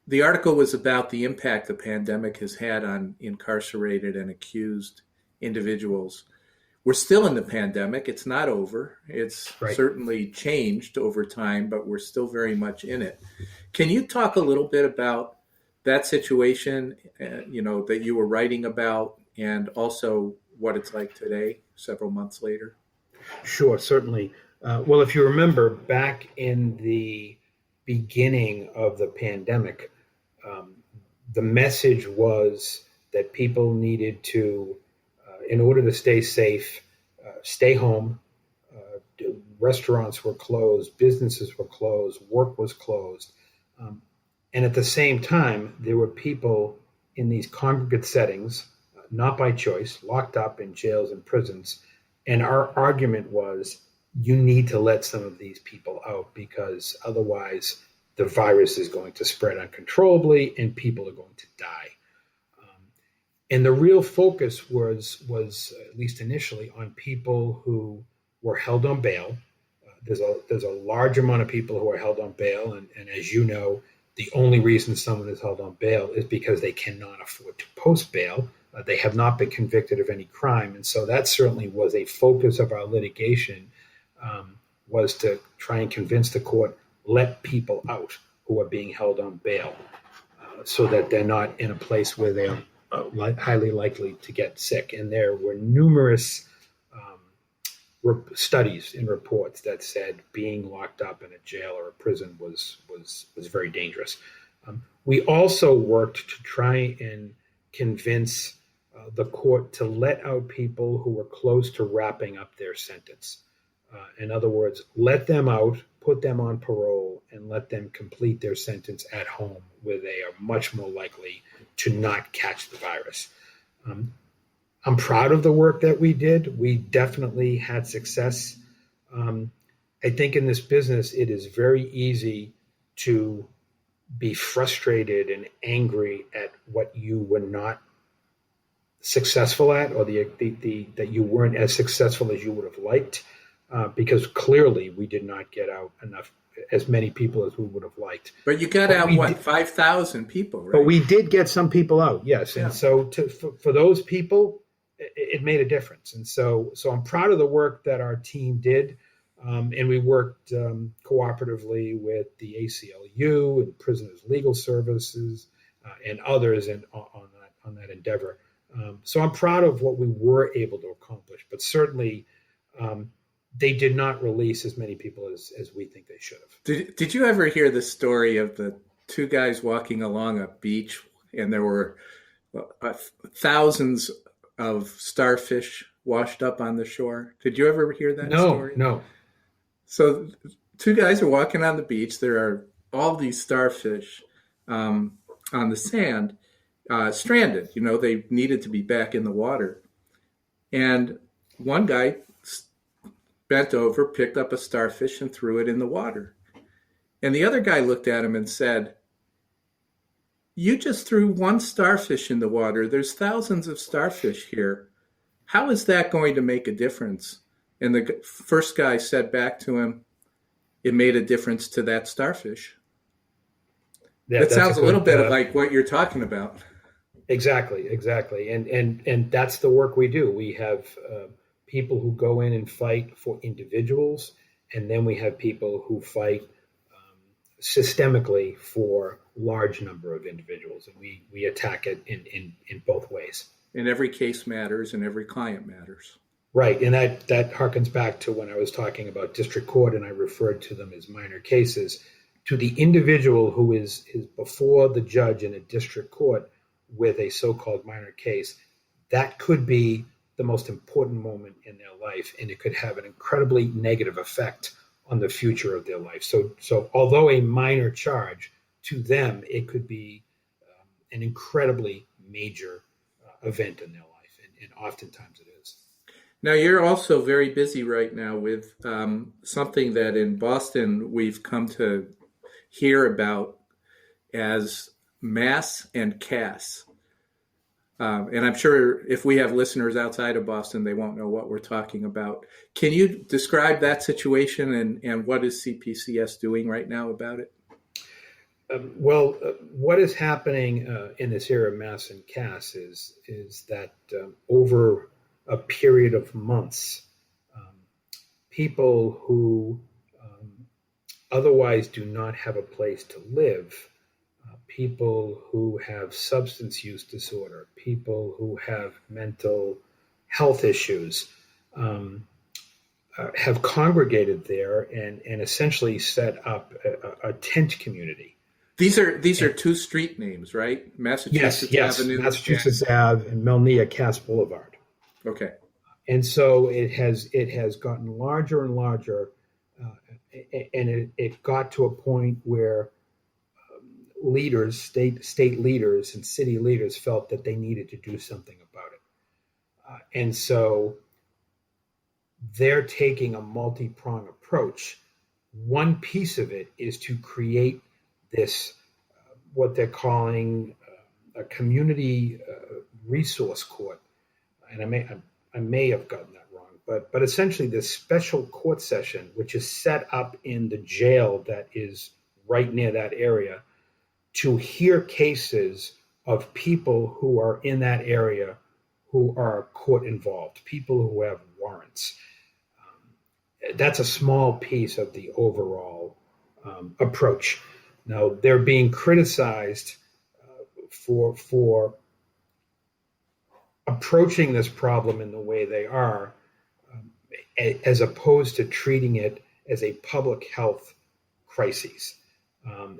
the article was about the impact the pandemic has had on incarcerated and accused individuals. We're still in the pandemic. It's not over. It's certainly changed over time, but we're still very much in it. Can you talk a little bit about that situation, that you were writing about, and also what it's like today, several months later? Sure, certainly. Well, if you remember, back in the beginning of the pandemic, the message was that people needed to, in order to stay safe, stay home. Restaurants were closed, businesses were closed, work was closed. And at the same time, there were people in these congregate settings, not by choice, locked up in jails and prisons. And our argument was, you need to let some of these people out because otherwise the virus is going to spread uncontrollably and people are going to die. And the real focus was at least initially, on people who were held on bail. There's a large amount of people who are held on bail. And as you know, The only reason someone is held on bail is because they cannot afford to post bail. They have not been convicted of any crime. And so that certainly was a focus of our litigation, was to try and convince the court, let people out who are being held on bail so that they're not in a place where they're highly likely to get sick. And there were numerous studies and reports that said being locked up in a jail or a prison was very dangerous. We also worked to try and convince the court to let out people who were close to wrapping up their sentence. In other words, let them out, put them on parole, and let them complete their sentence at home, where they are much more likely to not catch the virus. I'm proud of the work that we did. We definitely had success. I think in this business, it is very easy to be frustrated and angry at what you were not successful at, or that you weren't as successful as you would have liked, because clearly we did not get out as many people as we would have liked. But you got out 5,000 people, right? But we did get some people out, yes. Yeah. And so for those people, it made a difference. And so I'm proud of the work that our team did. And we worked cooperatively with the ACLU and Prisoners Legal Services and others on that endeavor. So I'm proud of what we were able to accomplish. But certainly they did not release as many people as we think they should have. Did you ever hear the story of the two guys walking along a beach, and there were thousands of starfish washed up on the shore? Did you ever hear that story? No. So two guys are walking on the beach. There are all these starfish on the sand, stranded. They needed to be back in the water. And one guy bent over, picked up a starfish, and threw it in the water. And the other guy looked at him and said, "You just threw one starfish in the water. There's thousands of starfish here. How is that going to make a difference?" And the first guy said back to him, "It made a difference to that starfish." Yeah, that sounds a little bit like what you're talking about. Exactly. And that's the work we do. We have people who go in and fight for individuals, and then we have people who fight systemically for large number of individuals, and we attack it in both ways. And every case matters, and every client matters. Right, and that harkens back to when I was talking about district court, and I referred to them as minor cases. To the individual who is before the judge in a district court with a so-called minor case, that could be the most important moment in their life, and it could have an incredibly negative effect on the future of their life. So although a minor charge, to them, it could be an incredibly major event in their life, and oftentimes it is. Now, you're also very busy right now with something that in Boston we've come to hear about as mass and CAS. And I'm sure if we have listeners outside of Boston, they won't know what we're talking about. Can you describe that situation and what is CPCS doing right now about it? What is happening in this area of mass and CAS is that over a period of months, people who otherwise do not have a place to live, people who have substance use disorder, people who have mental health issues, have congregated there and essentially set up a tent community. These are two street names, right? Massachusetts Avenue. Massachusetts Ave and Melnia Cass Boulevard. Okay. And so it has gotten larger and larger, and it got to a point where leaders, state leaders and city leaders felt that they needed to do something about it. And so they're taking a multi-pronged approach. One piece of it is to create this, what they're calling a community resource court. And I may have gotten that wrong, but essentially this special court session, which is set up in the jail that is right near that area, to hear cases of people who are in that area who are court involved, people who have warrants. That's a small piece of the overall approach. Now, they're being criticized for approaching this problem in the way they are, as opposed to treating it as a public health crisis,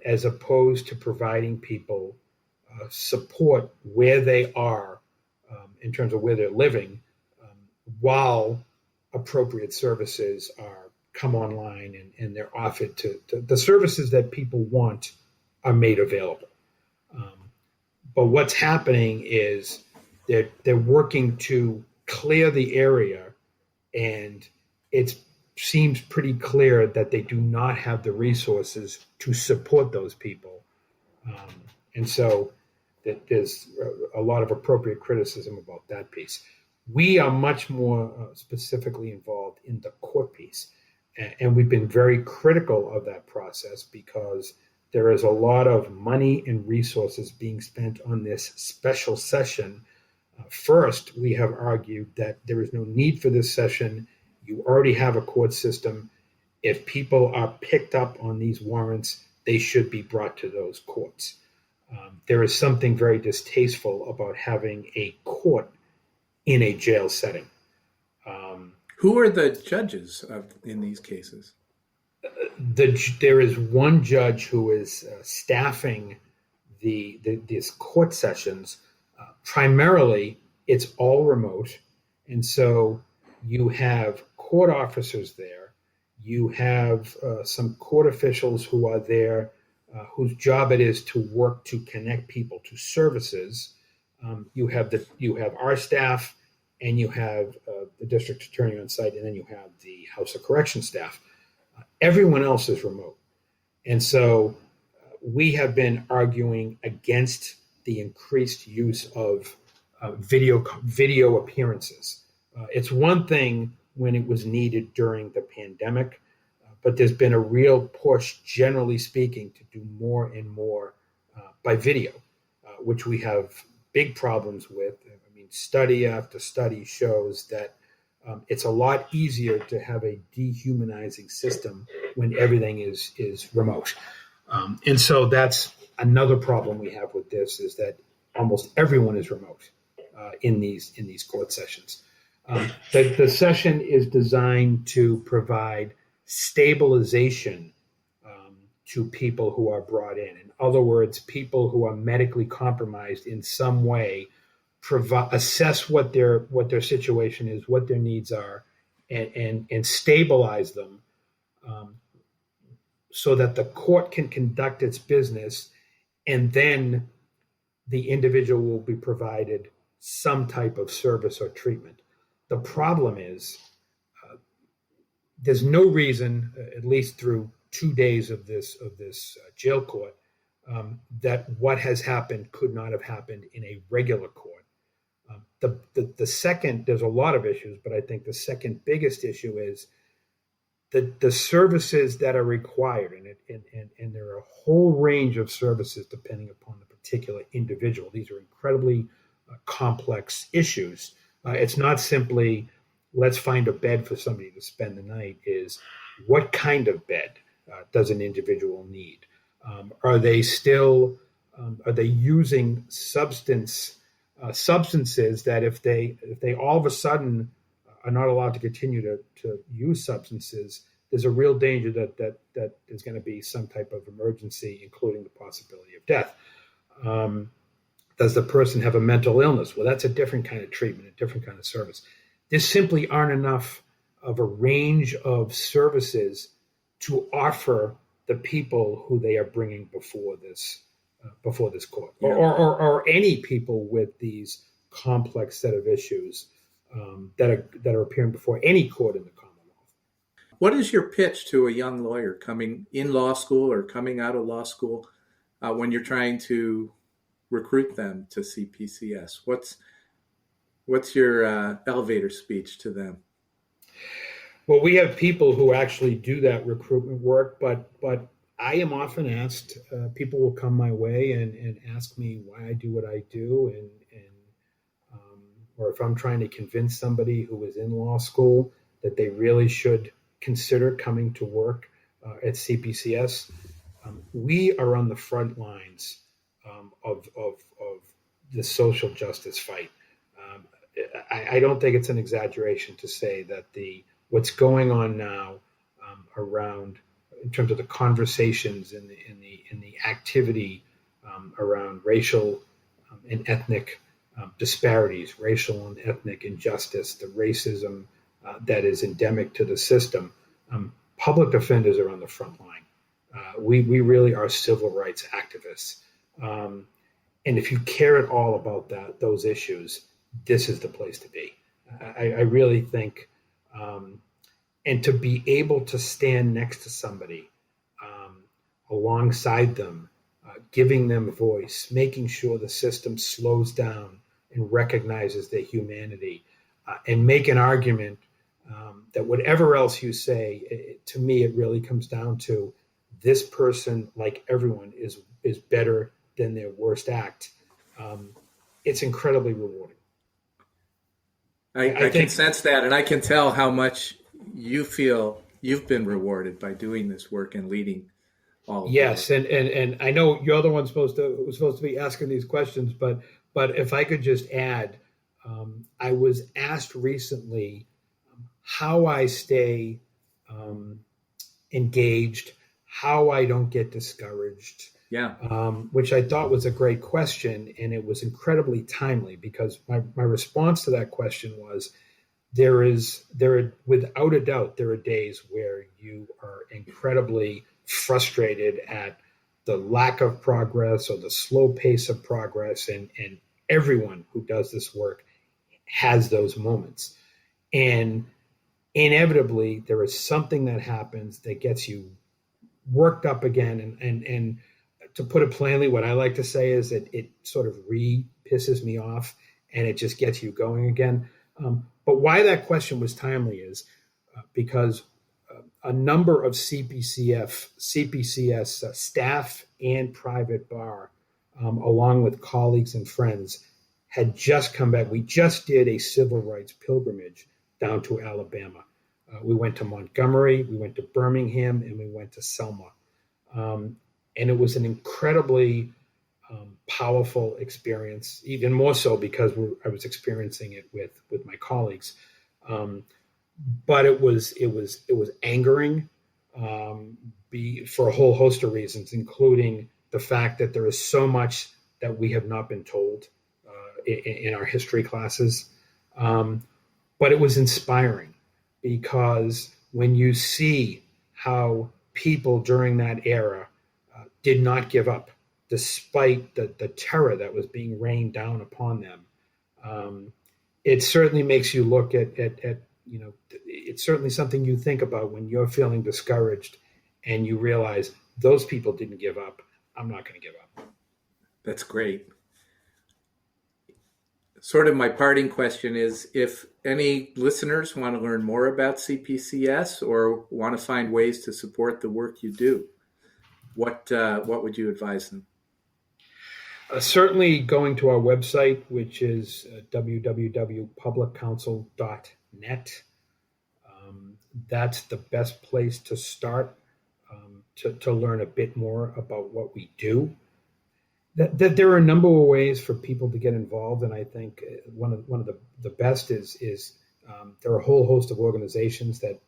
as opposed to providing people support where they are in terms of where they're living, while appropriate services are come online and they're offered to the services that people want are made available. But what's happening is they're working to clear the area, and it seems pretty clear that they do not have the resources to support those people. And so there's a lot of appropriate criticism about that piece. We are much more specifically involved in the court piece, and we've been very critical of that process because there is a lot of money and resources being spent on this special session. First, we have argued that there is no need for this session. You already have a court system. If people are picked up on these warrants, they should be brought to those courts. There is something very distasteful about having a court in a jail setting. Who are the judges in these cases? There is one judge who is staffing these court sessions. Primarily, it's all remote. And so you have court officers there. You have some court officials who are there, whose job it is to work to connect people to services. You have our staff, and you have the district attorney on site, and then you have the House of Correction staff. Everyone else is remote. And so we have been arguing against the increased use of video appearances. It's one thing when it was needed during the pandemic, but there's been a real push, generally speaking, to do more and more by video, which we have big problems with. I mean, study after study shows that it's a lot easier to have a dehumanizing system when everything is remote. And so that's another problem we have with this, is that almost everyone is remote in these court sessions. The session is designed to provide stabilization to people who are brought in. In other words, people who are medically compromised in some way, assess what their situation is, what their needs are, and stabilize them, so that the court can conduct its business, and then the individual will be provided some type of service or treatment. The problem is there's no reason, at least through 2 days of this jail court, that what has happened could not have happened in a regular court. The second, there's a lot of issues, but I think the second biggest issue is the services that are required, and there are a whole range of services depending upon the particular individual. These are incredibly complex issues. It's not simply, let's find a bed for somebody to spend the night. Is what kind of bed does an individual need? Are they using substances that if they all of a sudden are not allowed to continue to use substances, there's a real danger that there's going to be some type of emergency, including the possibility of death. Does the person have a mental illness? Well, that's a different kind of treatment, a different kind of service. There simply aren't enough of a range of services to offer the people who they are bringing before this court, yeah. or any people with these complex set of issues that are appearing before any court in the Commonwealth. What is your pitch to a young lawyer coming in law school or coming out of law school when you're trying to recruit them to CPCS? What's your elevator speech to them? Well, we have people who actually do that recruitment work, but I am often asked, people will come my way and ask me why I do what I do, or if I'm trying to convince somebody who is in law school that they really should consider coming to work at CPCS. We are on the front lines of the social justice fight. I don't think it's an exaggeration to say that what's going on now around, in terms of the conversations and the activity around racial and ethnic disparities, racial and ethnic injustice, the racism that is endemic to the system. Public defenders are on the front line. We really are civil rights activists. And if you care at all about those issues, this is the place to be. I really think, and to be able to stand next to somebody, alongside them, giving them a voice, making sure the system slows down and recognizes their humanity, and make an argument that whatever else you say, to me, it really comes down to this person, like everyone, is better than their worst act. It's incredibly rewarding. I can sense that, and I can tell how much you feel you've been rewarded by doing this work and leading all of Yes, and I know you're the one supposed to be asking these questions, but if I could just add, I was asked recently how I stay engaged, how I don't get discouraged. Yeah. Which I thought was a great question, and it was incredibly timely, because my response to that question was, without a doubt, there are days where you are incredibly frustrated at the lack of progress or the slow pace of progress, and everyone who does this work has those moments. And inevitably, there is something that happens that gets you worked up again, and to put it plainly, what I like to say is that it sort of pisses me off, and it just gets you going again. But why that question was timely is because a number of CPCS staff and private bar, along with colleagues and friends, had just come back. We just did a civil rights pilgrimage down to Alabama. We went to Montgomery, we went to Birmingham, and we went to Selma. And it was an incredibly powerful experience, even more so because I was experiencing it with my colleagues. But it was angering for a whole host of reasons, including the fact that there is so much that we have not been told in our history classes. But it was inspiring, because when you see how people during that era did not give up, despite the terror that was being rained down upon them, it certainly makes you look at it's certainly something you think about when you're feeling discouraged and you realize those people didn't give up. I'm not going to give up. That's great. Sort of my parting question is, if any listeners want to learn more about CPCS or want to find ways to support the work you do, what would you advise them? Certainly going to our website, which is www.publiccounsel.net. That's the best place to start to learn a bit more about what we do. That there are a number of ways for people to get involved, and I think one of the best is there are a whole host of organizations that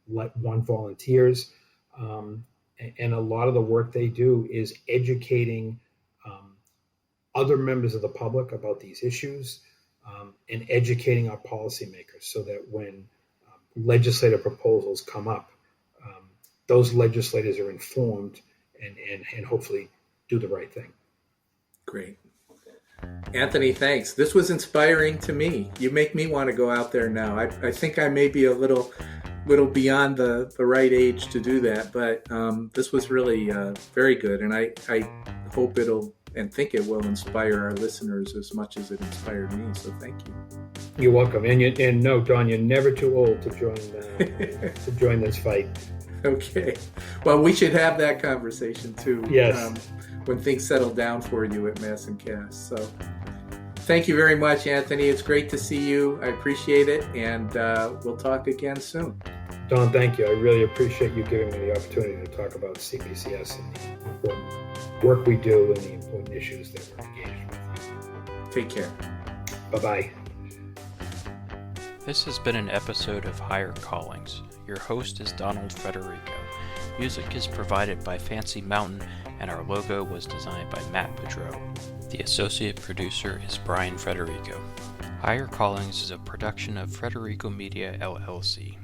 want volunteers, and a lot of the work they do is educating other members of the public about these issues, and educating our policymakers so that when legislative proposals come up, those legislators are informed and hopefully do the right thing. Great. Anthony, thanks. This was inspiring to me. You make me want to go out there now. I think I may be a little beyond the right age to do that, but this was really very good, and I hope and think it will inspire our listeners as much as it inspired me. So thank you. You're welcome. And no, Don, you're never too old to join to join this fight. Okay. Well, we should have that conversation too. Yes. When things settle down for you at Mass and Cass. So thank you very much, Anthony. It's great to see you. I appreciate it. And we'll talk again soon. Don, thank you. I really appreciate you giving me the opportunity to talk about CPCS and the important work we do and the important issues that we're engaged with. Take care. Bye-bye. This has been an episode of Higher Callings. Your host is Donald Federico. Music is provided by Fancy Mountain, and our logo was designed by Matt Pedro. The associate producer is Brian Federico. Higher Callings is a production of Federico Media, LLC.